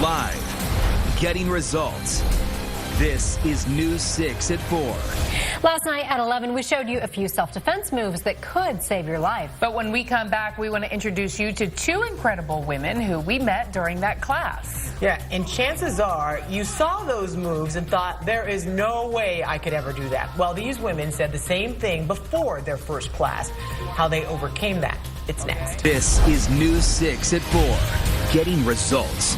Live, getting results. This is News 6 at 4. Last night at 11, we showed you a few self-defense moves that could save your life. But when we come back, we want to introduce you to two incredible women who we met during that class. Yeah, and chances are you saw those moves and thought, there is no way I could ever do that. Well, these women said the same thing before their first class. How they overcame that. It's next. This is News 6 at 4, getting results.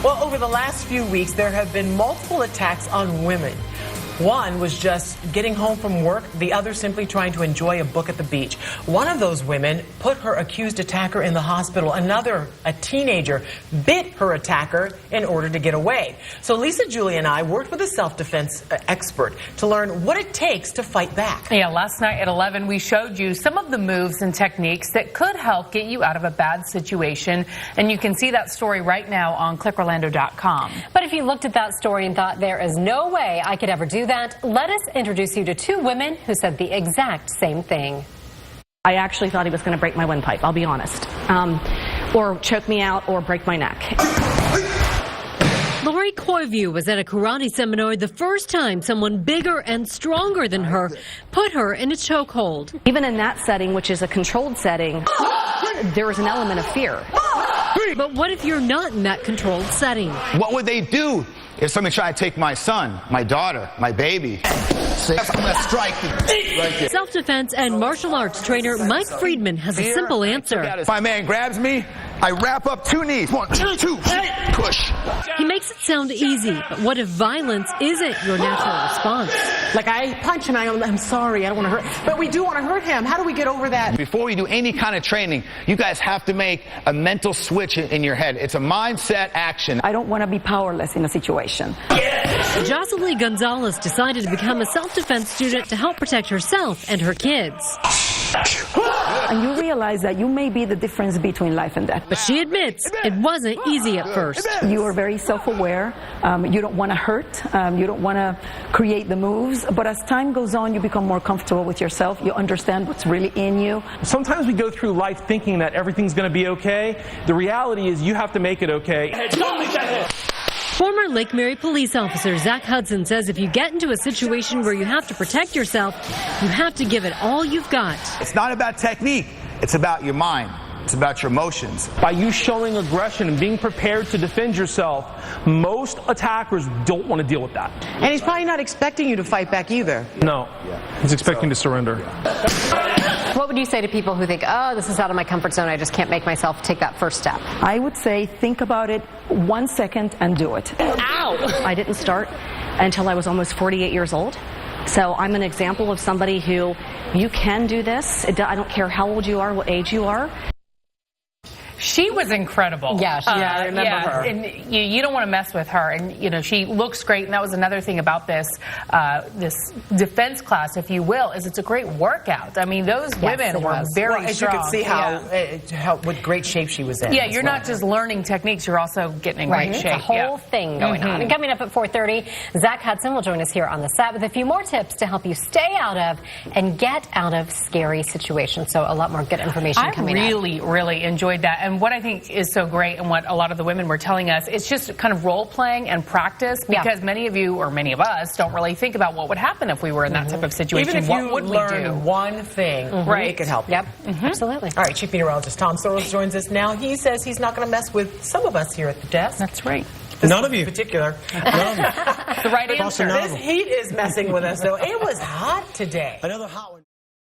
Well, over the last few weeks, there have been multiple attacks on women. One was just getting home from work, the other simply trying to enjoy a book at the beach. One of those women put her accused attacker in the hospital. Another, a teenager, bit her attacker in order to get away. So Lisa, Julie, and I worked with a self-defense expert to learn what it takes to fight back. Yeah, last night at 11, we showed you some of the moves and techniques that could help get you out of a bad situation. And you can see that story right now on clickorlando.com. But if you looked at that story and thought, there is no way I could ever do that, let us introduce you to two women who said the exact same thing. I actually thought he was going to break my windpipe, I'll be honest, or choke me out or break my neck. Lori Coyview was at a karate seminar the first time someone bigger and stronger than her put her in a chokehold. Even in that setting, which is a controlled setting, there is an element of fear. But what if you're not in that controlled setting? What would they do if somebody tried to take my son, my daughter, my baby? I'm gonna strike you right there. Self-defense and martial arts trainer Mike Friedman has a simple answer. If my man grabs me, I wrap up two knees. 1, 2, push. He makes it sound easy, but what if violence isn't your natural response? Like I punch and I'm sorry, I don't want to hurt, but we do want to hurt him. How do we get over that? Before we do any kind of training, you guys have to make a mental switch in your head. It's a mindset action. I don't want to be powerless in a situation. Jocelyn Gonzalez decided to become a self-defense student to help protect herself and her kids. And you realize that you may be the difference between life and death. But she admits it wasn't easy at first. You are very self-aware. You don't want to hurt. You don't want to create the moves. But as time goes on, you become more comfortable with yourself. You understand what's really in you. Sometimes we go through life thinking that everything's going to be okay. The reality is you have to make it okay. Former Lake Mary police officer Zach Hudson says if you get into a situation where you have to protect yourself, you have to give it all you've got. It's not about technique. It's about your mind. It's about your emotions. By you showing aggression and being prepared to defend yourself, most attackers don't want to deal with that. And he's probably not expecting you to fight back either. No, he's expecting to surrender. What would you say to people who think, oh, this is out of my comfort zone, I just can't make myself take that first step? I would say think about it 1 second and do it. Ow! I didn't start until I was almost 48 years old. So I'm an example of somebody who, you can do this. I don't care how old you are, what age you are. She was incredible. Yeah, I remember her. And you don't want to mess with her. And, you know, she looks great. And that was another thing about this this defense class, if you will, is it's a great workout. I mean, those women were very as strong. you can see how what great shape she was in. Yeah, you're not just learning techniques, you're also getting in great shape. It's a whole thing going on. And coming up at 4:30, Zach Hudson will join us here on the set with a few more tips to help you stay out of and get out of scary situations. So a lot more good information coming up. I really enjoyed that. And what I think is so great and what a lot of the women were telling us, it's just kind of role playing and practice, because many of you, or many of us, don't really think about what would happen if we were in that type of situation. Even if what you would learn we do? one thing, it could help. Yep, absolutely. All right, Chief Meteorologist Tom Soros joins us now. He says he's not going to mess with some of us here at the desk. That's right. None of you. In particular. The right answer. This heat is messing with us, though. It was hot today. Another hot one.